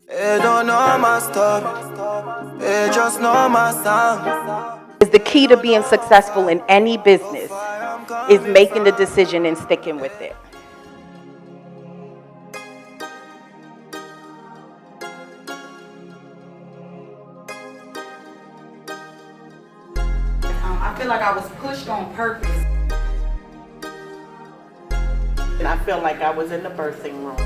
They don't know my story, they just know my sound. Is the key to being successful in any business is making the decision and sticking with it. I feel like I was pushed on purpose. And I feel like I was in the birthing room.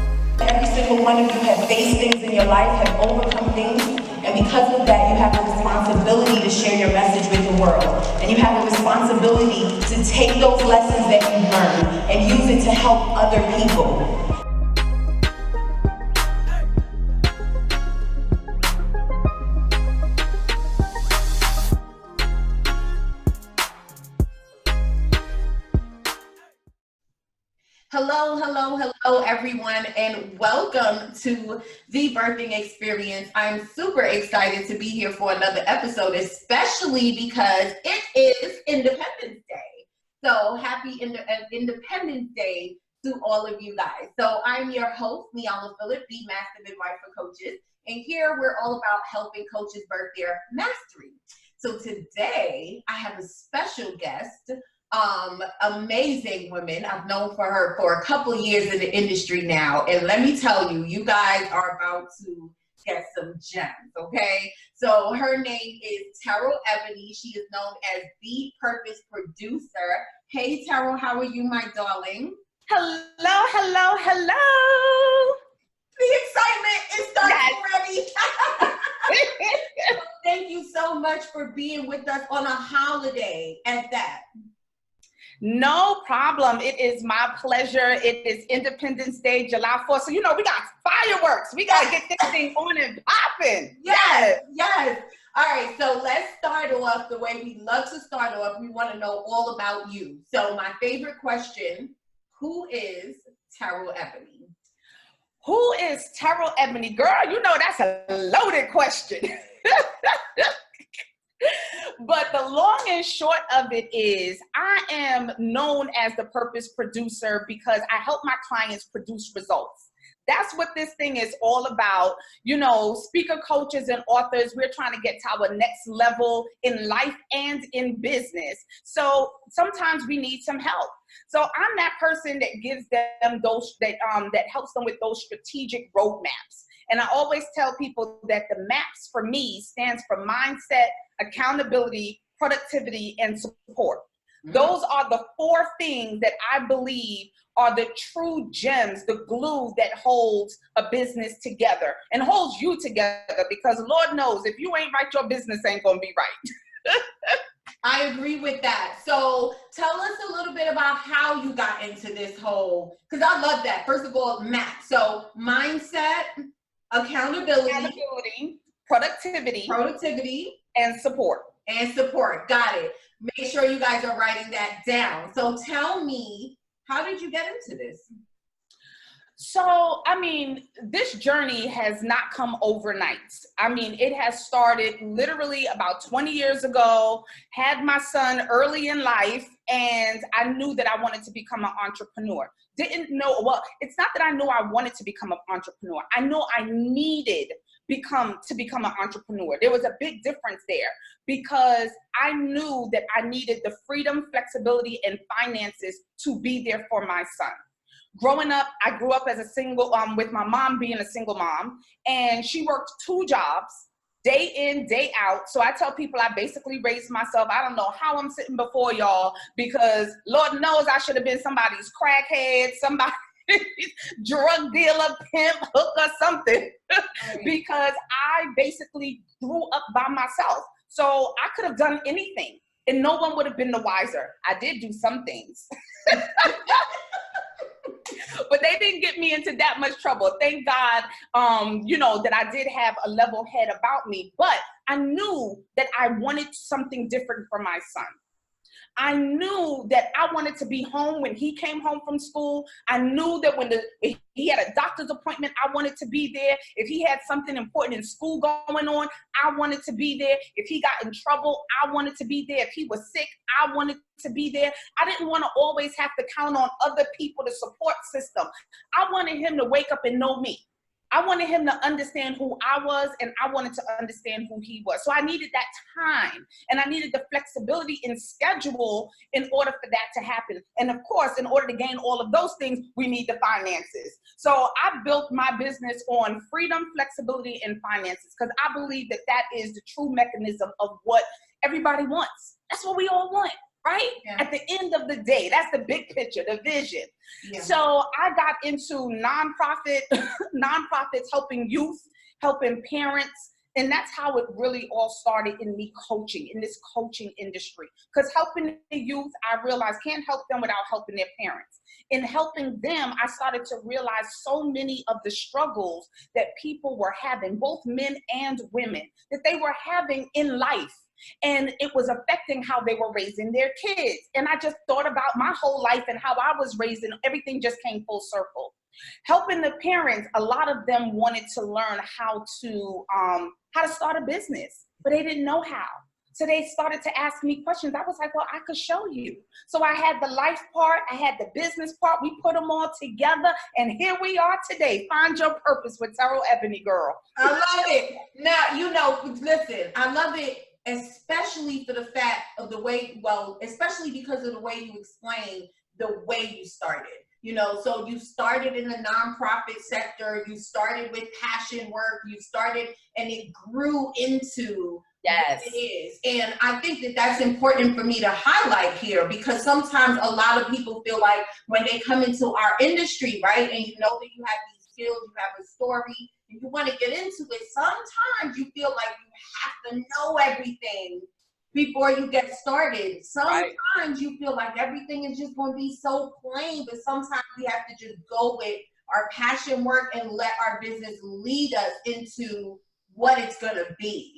Every single one of you have faced things in your life, have overcome things, and because of that, you have the responsibility to share your message with the world. And you have the responsibility to take those lessons that you've learned and use it to help other people. Hello, everyone, and welcome to the birthing experience. I'm super excited to be here for another episode, especially because it is Independence Day. So happy Independence Day to all of you guys. So I'm your host, Niala Phillip, the Master Midwife for Coaches, and here we're all about helping coaches birth their mastery. So today I have a special guest. Amazing woman. I've known for her for a couple of years in the industry now, and let me tell you, you guys are about to get some gems, okay? So her name is Terryl Ebony. She is known as the Purpose Producer. Hey Terryl, how are you, my darling? Hello. The excitement is starting already. Thank you so much for being with us on a holiday at that. No problem. It is my pleasure. It is Independence Day, July 4th. So, we got fireworks. We got to get this thing on and popping. Yes. All right. So let's start off the way we love to start off. We want to know all about you. So my favorite question, who is Terryl Ebony? Who is Terryl Ebony? Girl, that's a loaded question. But the long and short of it is I am known as the Purpose Producer because I help my clients produce results. That's what this thing is all about. Speaker coaches and authors, we're trying to get to our next level in life and in business. So sometimes we need some help. So I'm that person that gives them those, that helps them with those strategic roadmaps. And I always tell people that the MAPS for me stands for mindset, accountability, productivity, and support. Mm-hmm. Those are the four things that I believe are the true gems, the glue that holds a business together and holds you together, because Lord knows if you ain't right, your business ain't gonna be right. I agree with that. So tell us a little bit about how you got into this whole, because I love that. First of all, MAP. So mindset, accountability, productivity, and support. Got it. Make sure you guys are writing that down. So tell me, how did you get into this? So, this journey has not come overnight. It has started literally about 20 years ago, had my son early in life, and I knew that I wanted to become an entrepreneur. It's not that I knew I wanted to become an entrepreneur. I knew I needed to become an entrepreneur. There was a big difference there because I knew that I needed the freedom, flexibility, and finances to be there for my son. Growing up, I grew up as a single, with my mom being a single mom, and she worked 2 jobs, day in, day out. So I tell people I basically raised myself. I don't know how I'm sitting before y'all, because Lord knows I should have been somebody's crackhead, somebody drug dealer, pimp, hooker, something, because I basically grew up by myself. So I could have done anything and no one would have been the wiser. I did do some things. But they didn't get me into that much trouble. Thank God, that I did have a level head about me. But I knew that I wanted something different for my son. I knew that I wanted to be home when he came home from school. I knew that if he had a doctor's appointment, I wanted to be there. If he had something important in school going on, I wanted to be there. If he got in trouble, I wanted to be there. If he was sick, I wanted to be there. I didn't want to always have to count on other people to support system. I wanted him to wake up and know me. I wanted him to understand who I was, and I wanted to understand who he was. So I needed that time, and I needed the flexibility in schedule in order for that to happen. And of course, in order to gain all of those things, we need the finances. So I built my business on freedom, flexibility, and finances, because I believe that that is the true mechanism of what everybody wants. That's what we all want. Right? Yeah. At the end of the day, that's the big picture, the vision. Yeah. So I got into nonprofits, helping youth, helping parents. And that's how it really all started in me coaching, in this coaching industry. Because helping the youth, I realized can't help them without helping their parents. In helping them, I started to realize so many of the struggles that people were having, both men and women, that they were having in life. And it was affecting how they were raising their kids. And I just thought about my whole life and how I was raised, and everything just came full circle. Helping the parents, a lot of them wanted to learn how to start a business, but they didn't know how. So they started to ask me questions. I was like, well, I could show you. So I had the life part, I had the business part, we put them all together, and here we are today. Find your purpose with Terryl Ebony, girl. I love it. Now, listen, I love it. Especially for the fact of the way, especially because of the way you explain the way you started. So you started in the nonprofit sector, you started with passion work, you started, and it grew into what it is. And I think that that's important for me to highlight here, because sometimes a lot of people feel like when they come into our industry, right, and you know that you have these skills, you have a story, and you want to get into it, sometimes you feel like you have to know everything before you get started. Sometimes you feel like everything is just going to be so plain, but sometimes we have to just go with our passion work and let our business lead us into what it's going to be,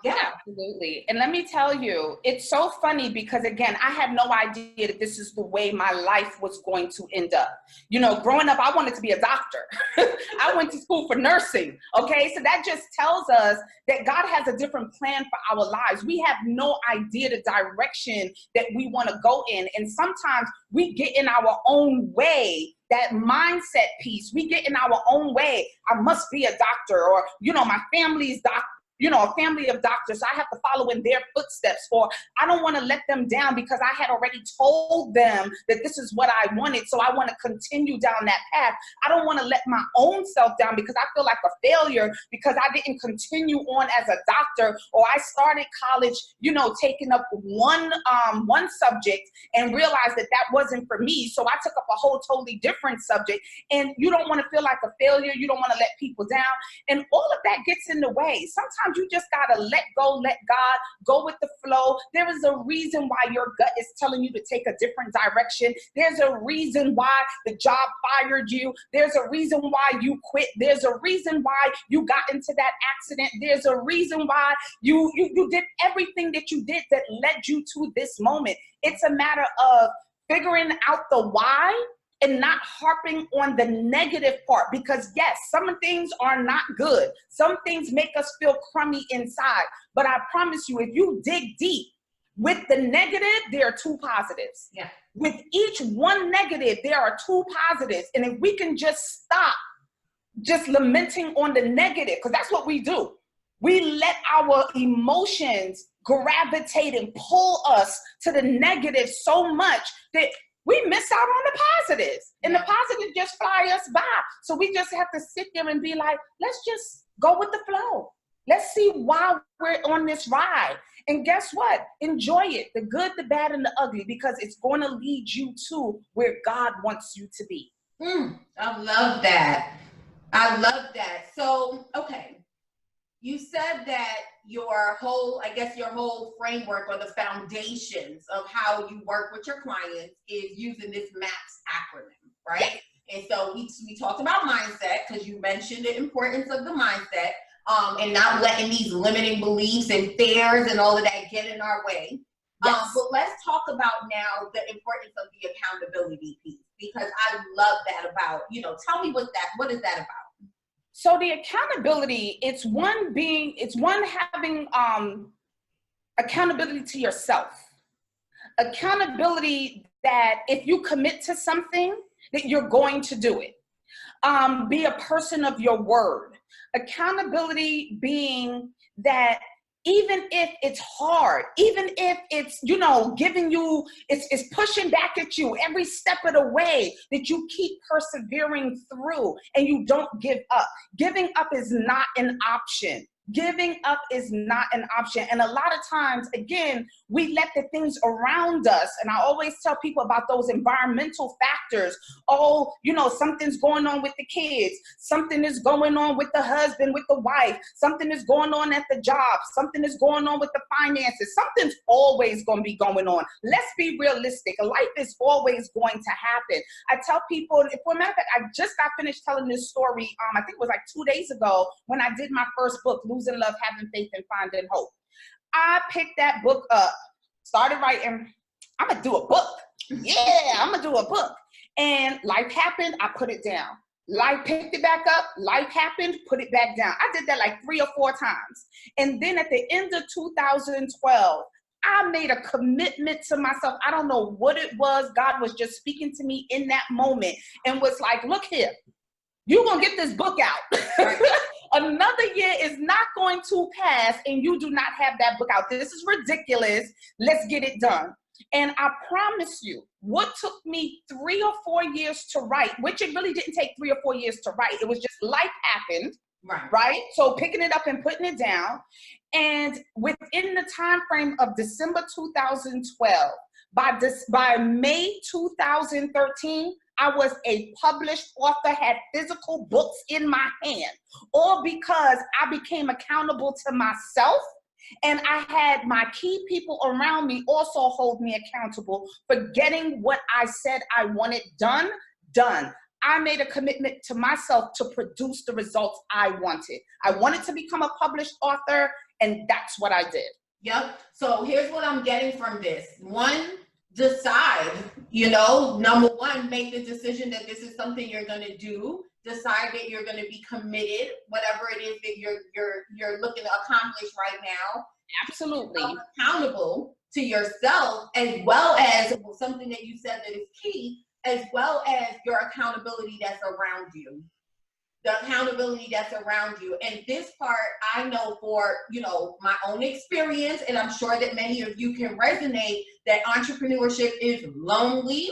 Absolutely. And let me tell you, it's so funny because, again, I had no idea that this is the way my life was going to end up. Growing up, I wanted to be a doctor. I went to school for nursing. Okay. So that just tells us that God has a different plan for our lives. We have no idea the direction that we want to go in. And sometimes we get in our own way. That mindset piece, we get in our own way. I must be a doctor, or, my family's doctor. A family of doctors, so I have to follow in their footsteps, or I don't want to let them down because I had already told them that this is what I wanted, so I want to continue down that path. I don't want to let my own self down because I feel like a failure because I didn't continue on as a doctor, or I started college, taking up one subject and realized that that wasn't for me, so I took up a whole totally different subject. And you don't want to feel like a failure. You don't want to let people down, and all of that gets in the way. Sometimes you just got to let go, let God, go with the flow. There is a reason why your gut is telling you to take a different direction. There's a reason why the job fired you. There's a reason why you quit. There's a reason why you got into that accident. There's a reason why you did everything that you did that led you to this moment. It's a matter of figuring out the why and not harping on the negative part, because yes, some things are not good. Some things make us feel crummy inside. But I promise you, if you dig deep, with the negative, there are two positives. Yeah. With each one negative, there are two positives. And if we can just stop just lamenting on the negative, because that's what we do. We let our emotions gravitate and pull us to the negative so much that we miss out on the positives, and the positives just fly us by. So we just have to sit there and be like, let's just go with the flow. Let's see why we're on this ride. And guess what? Enjoy it, the good, the bad, and the ugly, because it's going to lead you to where God wants you to be. I love that. I love that. So, okay. You said that your whole framework, or the foundations of how you work with your clients, is using this M.A.P.S acronym, right? Yeah. And so we talked about mindset, because you mentioned the importance of the mindset, and not letting these limiting beliefs and fears and all of that get in our way. Yes. But let's talk about now the importance of the accountability piece, because I love that about, tell me what is that about? So the accountability, it's one having accountability to yourself. Accountability that if you commit to something, that you're going to do it. Be a person of your word. Accountability being that even if it's hard, even if it's, giving you, it's pushing back at you every step of the way, that you keep persevering through and you don't give up. Giving up is not an option. Giving up is not an option. And a lot of times, again, we let the things around us, and I always tell people about those environmental factors. Oh, something's going on with the kids. Something is going on with the husband, with the wife. Something is going on at the job. Something is going on with the finances. Something's always going to be going on. Let's be realistic. Life is always going to happen. I tell people, for a matter of fact, I just got finished telling this story, I think it was like 2 days ago when I did my first book, Losing Love, Having Faith, and Finding Hope. I picked that book up, started writing, I'm going to do a book. Yeah, I'm going to do a book. And life happened, I put it down. Life picked it back up, life happened, put it back down. I did that like 3 or 4 times. And then at the end of 2012, I made a commitment to myself. I don't know what it was. God was just speaking to me in that moment and was like, look here, you're going to get this book out. Right. Another year is not going to pass and you do not have that book out. This is ridiculous. Let's get it done. And I promise you, what took me 3 or 4 years to write, which it really didn't take 3 or 4 years to write. It was just life happened, right? So picking it up and putting it down. And within the time frame of December 2012, by May 2013, I was a published author, had physical books in my hand, all because I became accountable to myself. And I had my key people around me also hold me accountable for getting what I said I wanted done. I made a commitment to myself to produce the results I wanted. I wanted to become a published author, and that's what I did. Yep. So here's what I'm getting from this. 1, decide, number 1, make the decision that this is something you're going to do. Decide that you're going to be committed, whatever it is that you're looking to accomplish right now. Absolutely. Accountable to yourself, as well as something that you said that is key, as well as your accountability that's around you. The accountability that's around you. And this part, I know for, my own experience, and I'm sure that many of you can resonate, that entrepreneurship is lonely.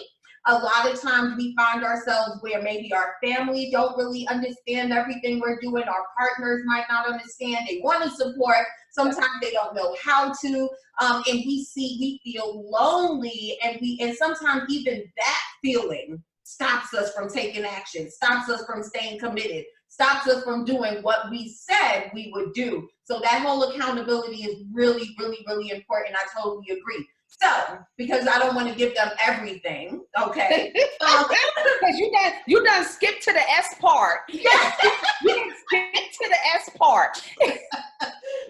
A lot of times we find ourselves where maybe our family don't really understand everything we're doing. Our partners might not understand. They want to support. Sometimes they don't know how to. And we feel lonely. And sometimes even that feeling stops us from taking action, stops us from staying committed, stops us from doing what we said we would do. So that whole accountability is really, really, really important. I totally agree. So, because I don't want to give them everything, okay? Because you done skip to the S part. Yes. You done skip to the S part.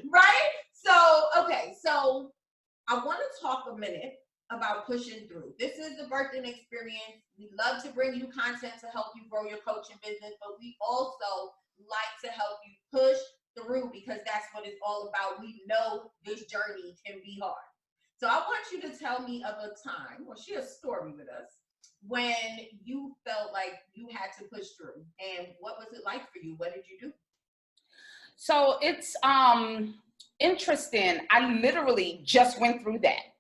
Right? So, okay. So, I want to talk a minute about pushing through. This is the birthing experience. We love to bring you content to help you grow your coaching business, but we also like to help you push through because that's what it's all about. We know this journey can be hard. So I want you to tell me of a time, or share a story with us, when you felt like you had to push through. And what was it like for you? What did you do? So it's interesting. I literally just went through that.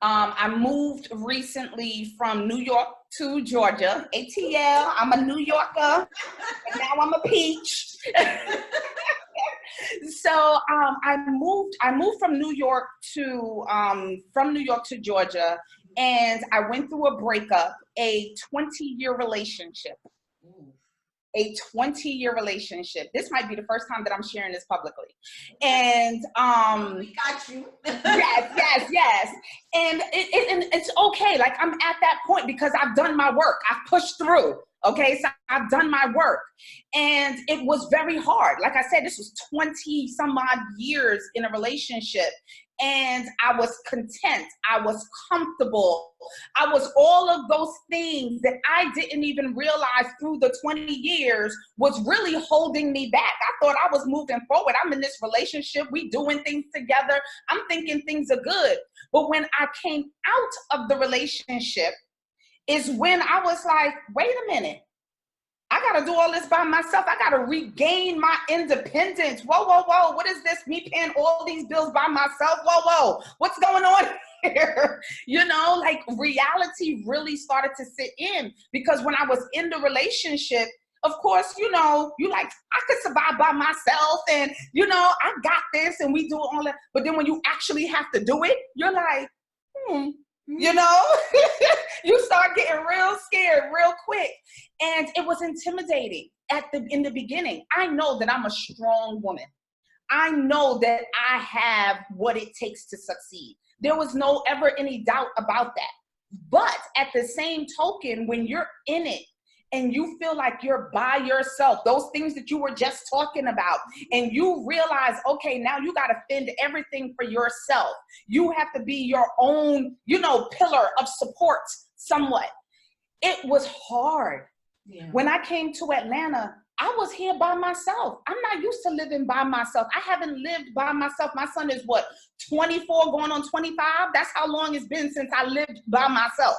I moved recently from New York to Georgia. ATL, I'm a New Yorker, and now I'm a peach. So I moved from New York to Georgia, and I went through a breakup, a 20-year relationship. A 20-year relationship. This might be the first time that I'm sharing this publicly. And we got you. yes. And it's okay. Like, I'm at that point because I've done my work. I've pushed through. Okay, so I've done my work. And it was very hard. Like I said, this was 20 some odd years in a relationship. And I was content. I was comfortable. I was all of those things that I didn't even realize through the 20 years was really holding me back. I thought I was moving forward. I'm in this relationship. We doing things together. I'm thinking things are good. But when I came out of the relationship, is when I was like, wait a minute. I got to do all this by myself. I got to regain my independence. Whoa, whoa, whoa. What is this? Me paying all these bills by myself? Whoa, whoa. What's going on here? You know, like reality really started to sit in, because when I was in the relationship, of course, you know, you like, I could survive by myself and, you know, I got this and we do all that. But then when you actually have to do it, you're like, you know, you start getting real scared real quick. And it was intimidating in the beginning. I know that I'm a strong woman. I know that I have what it takes to succeed. There was no ever any doubt about that. But at the same token, when you're in it and you feel like you're by yourself, those things that you were just talking about, and you realize, okay, now you got to fend everything for yourself. You have to be your own, you know, pillar of support somewhat. It was hard. Yeah. When I came to Atlanta, I was here by myself. I'm not used to living by myself. I haven't lived by myself. My son is what, 24 going on 25? That's how long it's been since I lived by myself.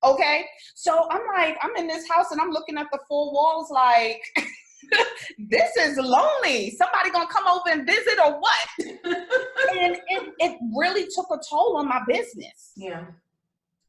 Okay, so I'm like, I'm in this house and I'm looking at the four walls like, this is lonely. Somebody gonna come over and visit or what? And it really took a toll on my business. Yeah.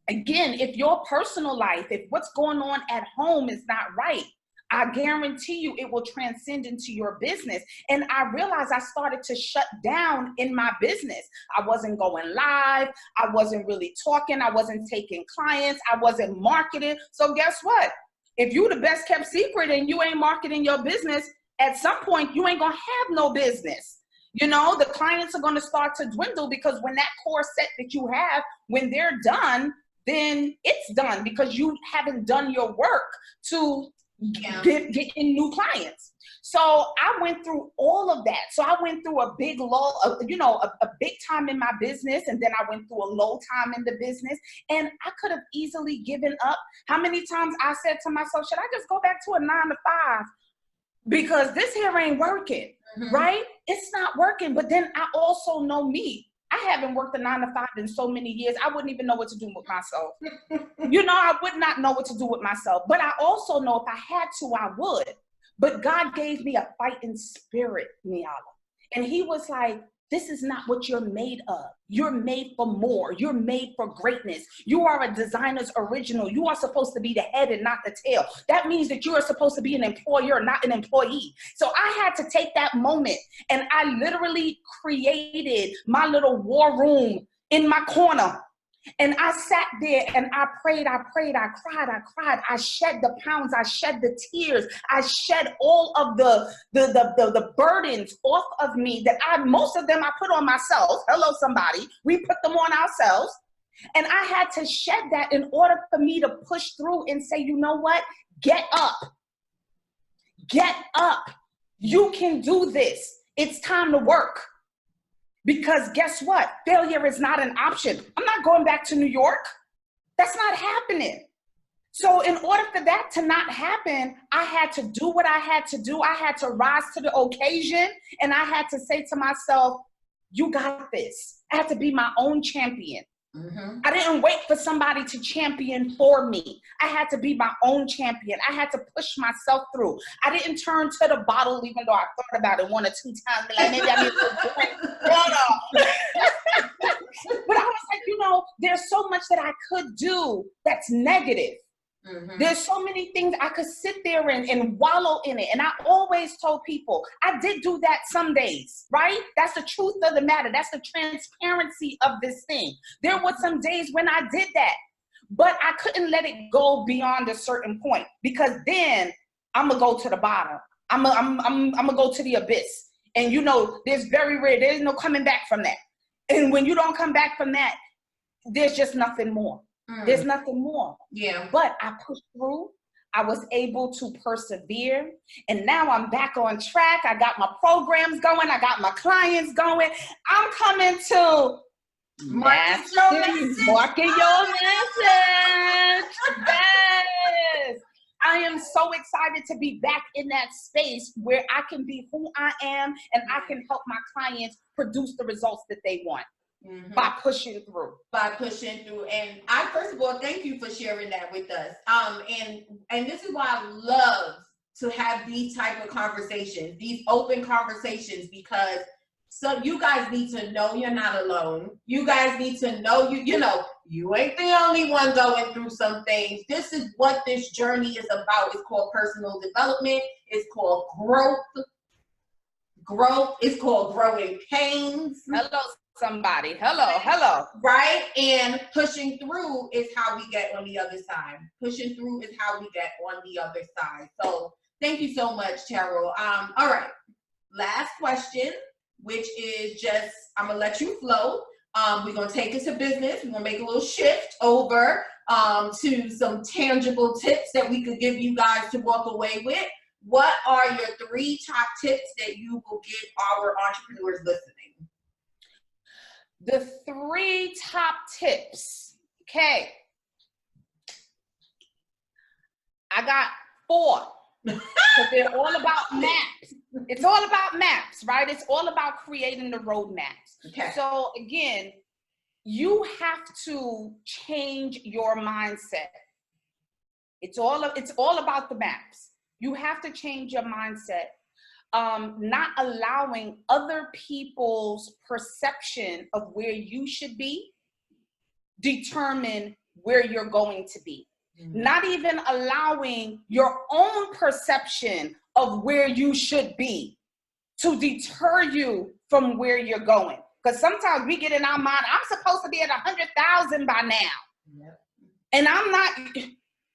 Again, if your personal life, if what's going on at home is not right, I guarantee you it will transcend into your business. And I realized I started to shut down in my business. I wasn't going live. I wasn't really talking. I wasn't taking clients. I wasn't marketing. So guess what? If you the best kept secret and you ain't marketing your business, at some point you ain't gonna have no business. You know, the clients are gonna start to dwindle, because when that core set that you have, when they're done, then it's done, because you haven't done your work to get in new clients. So I went through all of that. So I went through a big lull, a big time in my business. And then I went through a low time in the business. And I could have easily given up. How many times I said to myself, should I just go back to a 9 to 5? Because this here ain't working, right? It's not working. But then I also know me. I haven't worked a 9 to 5 in so many years. I wouldn't even know what to do with myself. You know, I would not know what to do with myself. But I also know if I had to, I would. But God gave me a fighting spirit, Niala. And he was like, this is not what you're made of. You're made for more. You're made for greatness. You are a designer's original. You are supposed to be the head and not the tail. That means that you are supposed to be an employer, not an employee. So I had to take that moment, and I literally created my little war room in my corner. And I sat there and I prayed, I cried. I shed the pounds, I shed the tears, I shed all of the burdens off of me that most of them I put on myself. Hello, somebody. We put them on ourselves. And I had to shed that in order for me to push through and say, you know what? Get up. Get up. You can do this. It's time to work. Because guess what? Failure is not an option. I'm not going back to New York. That's not happening. So in order for that to not happen, I had to do what I had to do. I had to rise to the occasion, and I had to say to myself, you got this. I had to be my own champion. I didn't wait for somebody to champion for me. I had to be my own champion. I had to push myself through. I didn't turn to the bottle, even though I thought about it 1 or 2 times. Like, maybe I need to drink. No. But I was like, you know, there's so much that I could do that's negative. There's so many things I could sit there and wallow in it. And I always told people, I did do that some days, right? That's the truth of the matter. That's the transparency of this thing. There were some days when I did that, but I couldn't let it go beyond a certain point, because then I'm gonna go to the bottom. I'm gonna go to the abyss. And you know, there's no coming back from that. And when you don't come back from that, there's just nothing more. There's nothing more. Yeah. But I pushed through. I was able to persevere. And now I'm back on track. I got my programs going. I got my clients going. I'm coming to market your message. Yes. I am so excited to be back in that space where I can be who I am and I can help my clients produce the results that they want. by pushing through. By pushing through. And I, first of all, thank you for sharing that with us. And this is why I love to have these type of conversations, these open conversations, because so you guys need to know you're not alone. You guys need to know you ain't the only one going through some things. This is what this journey is about. It's called personal development. It's called growth. Growth is called growing pains. Hello, somebody. Hello. Right? And pushing through is how we get on the other side. Pushing through is how we get on the other side. So thank you so much, Terryl. All right. Last question, which is just, I'm going to let you flow. We're going to take it to business. We're going to make a little shift over to some tangible tips that we could give you guys to walk away with. What are your 3 top tips that you will give our entrepreneurs listening? The 3 top tips. Okay. I got 4. Because they're all about maps. It's all about maps, right? It's all about creating the roadmaps. Okay. So again, you have to change your mindset. It's all about the maps. You have to change your mindset. Not allowing other people's perception of where you should be determine where you're going to be. Mm-hmm. Not even allowing your own perception of where you should be to deter you from where you're going. Because sometimes we get in our mind, I'm supposed to be at 100,000 by now. Yep. And I'm not.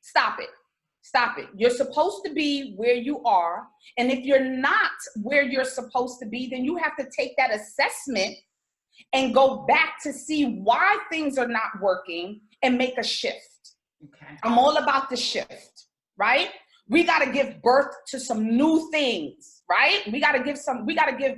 Stop it. You're supposed to be where you are. And if you're not where you're supposed to be, then you have to take that assessment and go back to see why things are not working and make a shift. Okay. I'm all about the shift, right? We got to give birth to some new things, right? We got to give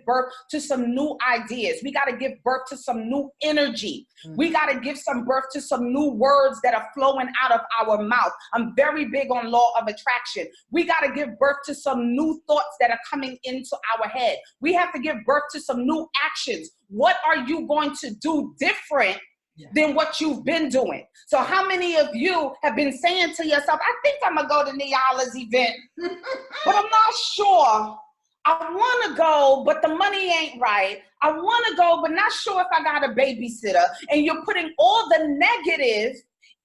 birth to some new ideas. We got to give birth to some new energy. Mm-hmm. We got to give some birth to some new words that are flowing out of our mouth. I'm very big on law of attraction. We got to give birth to some new thoughts that are coming into our head. We have to give birth to some new actions. What are you going to do different than what you've been doing? So how many of you have been saying to yourself, I think I'm going to go to Niala's event, but I'm not sure. I want to go, but the money ain't right. I want to go, but not sure if I got a babysitter. And you're putting all the negative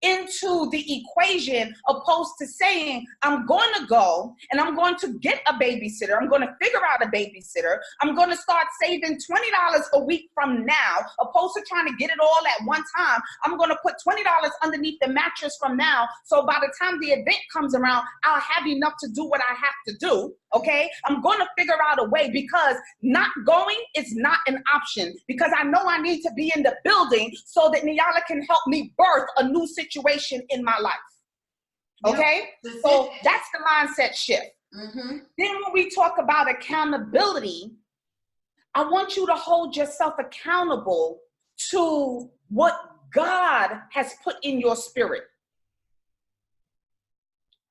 into the equation, opposed to saying, I'm going to go and I'm going to get a babysitter. I'm going to figure out a babysitter. I'm going to start saving $20 a week from now, opposed to trying to get it all at one time. I'm going to put $20 underneath the mattress from now. So by the time the event comes around, I'll have enough to do what I have to do. Okay. I'm going to figure out a way, because not going is not an option, because I know I need to be in the building so that Niala can help me birth a new situation in my life. Okay. Yep. So that's the mindset shift. Mm-hmm. Then when we talk about accountability, I want you to hold yourself accountable to what God has put in your spirit.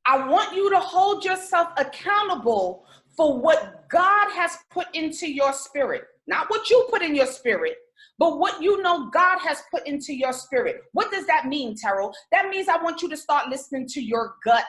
I want you to hold yourself accountable for what God has put into your spirit. Not what you put in your spirit, but what you know God has put into your spirit. What does that mean, Terryl? That means I want you to start listening to your gut.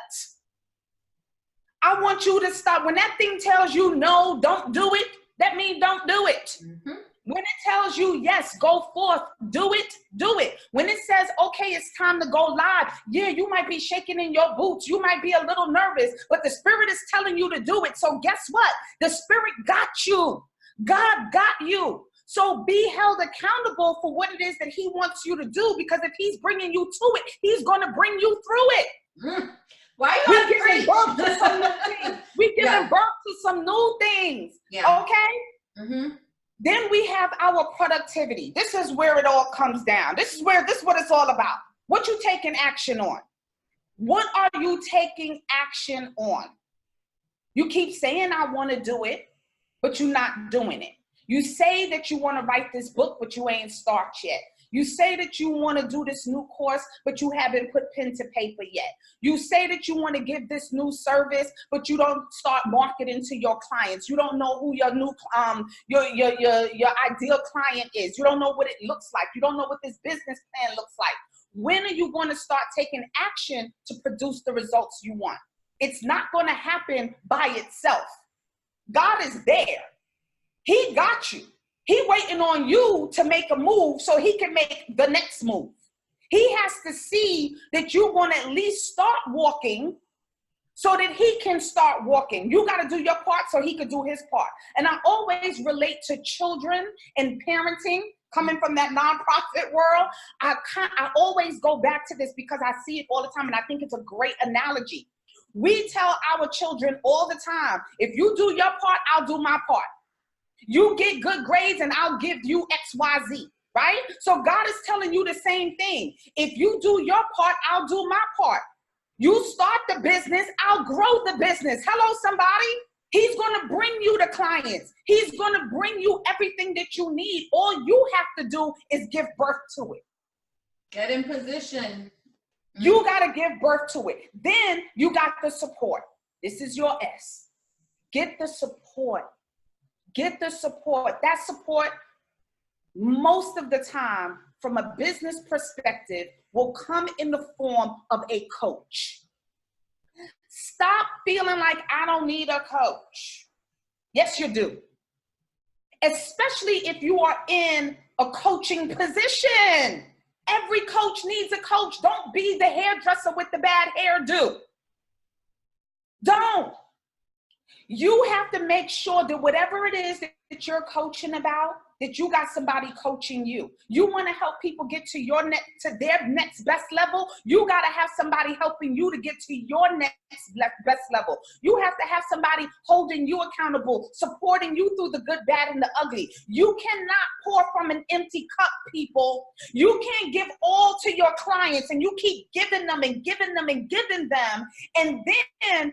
I want you to start, when that thing tells you no, don't do it, that means don't do it. Mm-hmm. When it tells you, yes, go forth, do it, do it. When it says, okay, it's time to go live, yeah, you might be shaking in your boots. You might be a little nervous, but the Spirit is telling you to do it. So guess what? The Spirit got you. God got you. So be held accountable for what it is that He wants you to do, because if He's bringing you to it, He's going to bring you through it. Mm. Why are you giving birth to some new things? We're giving birth to some new things. Yeah. Okay? Mm-hmm. Then we have our productivity. This is where it all comes down. This is what it's all about. What you taking action on? What are you taking action on? You keep saying, I want to do it, but you're not doing it. You say that you want to write this book, but you ain't start yet. You say that you want to do this new course, but you haven't put pen to paper yet. You say that you want to give this new service, but you don't start marketing to your clients. You don't know who your new your ideal client is. You don't know what it looks like. You don't know what this business plan looks like. When are you going to start taking action to produce the results you want? It's not going to happen by itself. God is there. He got you. He waiting on you to make a move so he can make the next move. He has to see that you're going to at least start walking so that he can start walking. You got to do your part so he can do his part. And I always relate to children and parenting. Coming from that nonprofit world, I always go back to this because I see it all the time, and I think it's a great analogy. We tell our children all the time, if you do your part, I'll do my part. You get good grades and I'll give you X, Y, Z, right? So God is telling you the same thing. If you do your part, I'll do my part. You start the business, I'll grow the business. Hello, somebody. He's going to bring you the clients. He's going to bring you everything that you need. All you have to do is give birth to it. Get in position. You got to give birth to it. Then you got the support. This is your S. Get the support. Get the support. That support, most of the time, from a business perspective, will come in the form of a coach. Stop feeling like I don't need a coach. Yes, you do. Especially if you are in a coaching position. Every coach needs a coach. Don't be the hairdresser with the bad hairdo. Don't. You have to make sure that whatever it is that you're coaching about, that you got somebody coaching you. You want to help people get to their next best level. You got to have somebody helping you to get to your next best level. You have to have somebody holding you accountable, supporting you through the good, bad, and the ugly. You cannot pour from an empty cup, people. You can't give all to your clients and you keep giving them and giving them and giving them. And then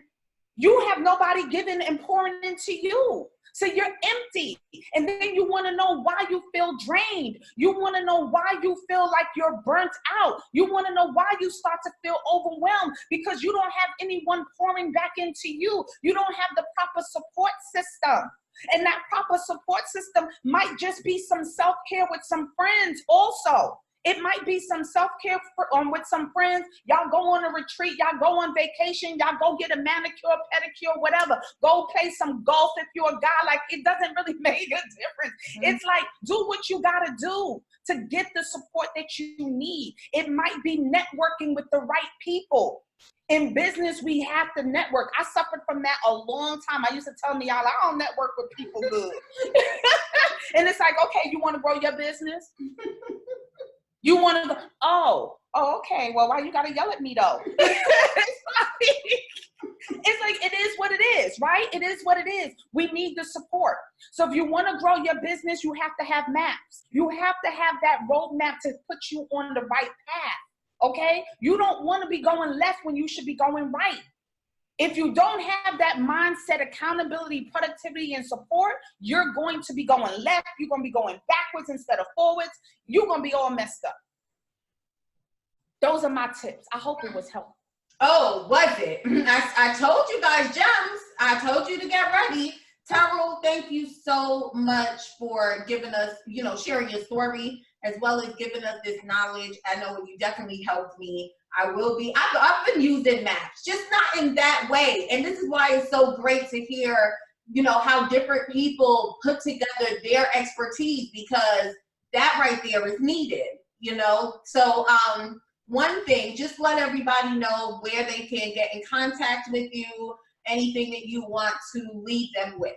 you have nobody giving and pouring into you. So you're empty. And then you want to know why you feel drained. You want to know why you feel like you're burnt out. You want to know why you start to feel overwhelmed because you don't have anyone pouring back into you. You don't have the proper support system. And that proper support system might just be some self-care with some friends also. It might be some self-care with some friends. Y'all go on a retreat. Y'all go on vacation. Y'all go get a manicure, pedicure, whatever. Go play some golf if you're a guy. Like, it doesn't really make a difference. Mm-hmm. It's like, do what you got to do to get the support that you need. It might be networking with the right people. In business, we have to network. I suffered from that a long time. I used to tell me, y'all, I don't network with people good. And it's like, okay, you want to grow your business? You want to go, oh, okay. Well, why you got to yell at me, though? It's like, it is what it is, right? It is what it is. We need the support. So if you want to grow your business, you have to have maps. You have to have that roadmap to put you on the right path, okay? You don't want to be going left when you should be going right. If you don't have that mindset, accountability, productivity, and support, you're going to be going left. You're going to be going backwards instead of forwards. You're going to be all messed up. Those are my tips. I hope it was helpful. Oh, was it? I told you guys gems. I told you to get ready. Terryl, thank you so much for giving us, sharing your story as well as giving us this knowledge. I know you definitely helped me. I've been using M.A.P.S, just not in that way. And this is why it's so great to hear, how different people put together their expertise, because that right there is needed, So one thing, just let everybody know where they can get in contact with you, anything that you want to leave them with.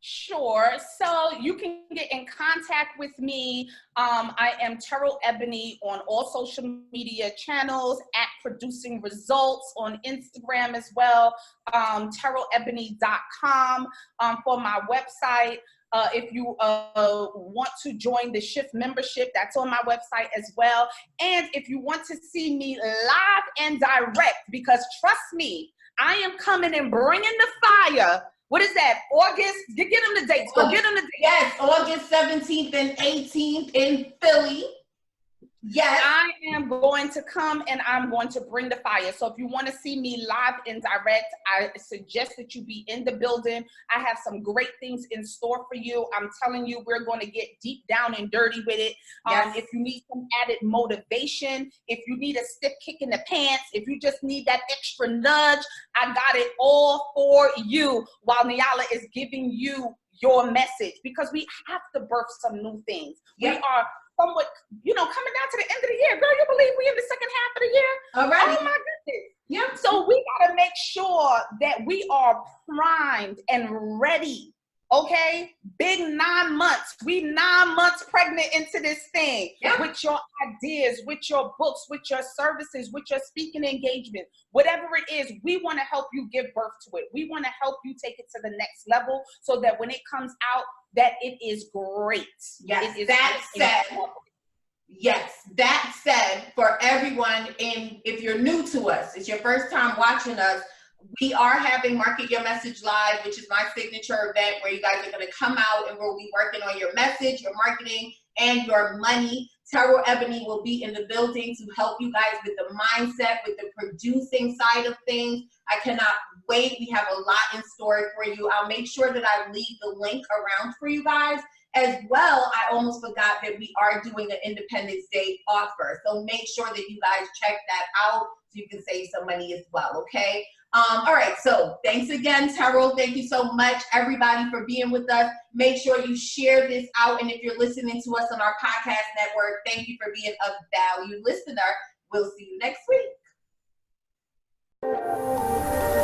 Sure. So you can get in contact with me. I am Terryl Ebony on all social media channels, at Producing Results on Instagram as well, terrylebony.com for my website. If you want to join the Shift membership, that's on my website as well. And if you want to see me live and direct, because trust me, I am coming and bringing the fire. What is that? August? Get them the dates. Go get them the dates. Yes, August 17th and 18th in Philly. Yes. I am going to come and I'm going to bring the fire. So if you want to see me live and direct, I suggest that you be in the building. I have some great things in store for you. I'm telling you, we're going to get deep down and dirty with it. Yes. If you need some added motivation, if you need a stiff kick in the pants, if you just need that extra nudge, I got it all for you while Niala is giving you your message, because we have to birth some new things. Yep. We are somewhat, coming down to the end of the year. Girl, you believe we in the second half of the year? Alrighty. Oh my goodness. Yep. So we gotta make sure that we are primed and ready. Okay? Big 9 months. We 9 months pregnant into this thing. Yep. With your ideas, with your books, with your services, with your speaking engagement, whatever it is, we want to help you give birth to it. We want to help you take it to the next level so that when it comes out, that it is great. Yes. It is that said, for everyone, and if you're new to us, it's your first time watching us, we are having Market Your Message Live, which is my signature event where you guys are going to come out and we'll be working on your message, your marketing, and your money. Terryl Ebony will be in the building to help you guys with the mindset, with the producing side of things. I cannot wait. We have a lot in store for you. I'll make sure that I leave the link around for you guys. As well, I almost forgot that we are doing an Independence Day offer. So make sure that you guys check that out so you can save some money as well, okay? All right, so thanks again, Terryl. Thank you so much, everybody, for being with us. Make sure you share this out. And if you're listening to us on our podcast network, thank you for being a valued listener. We'll see you next week.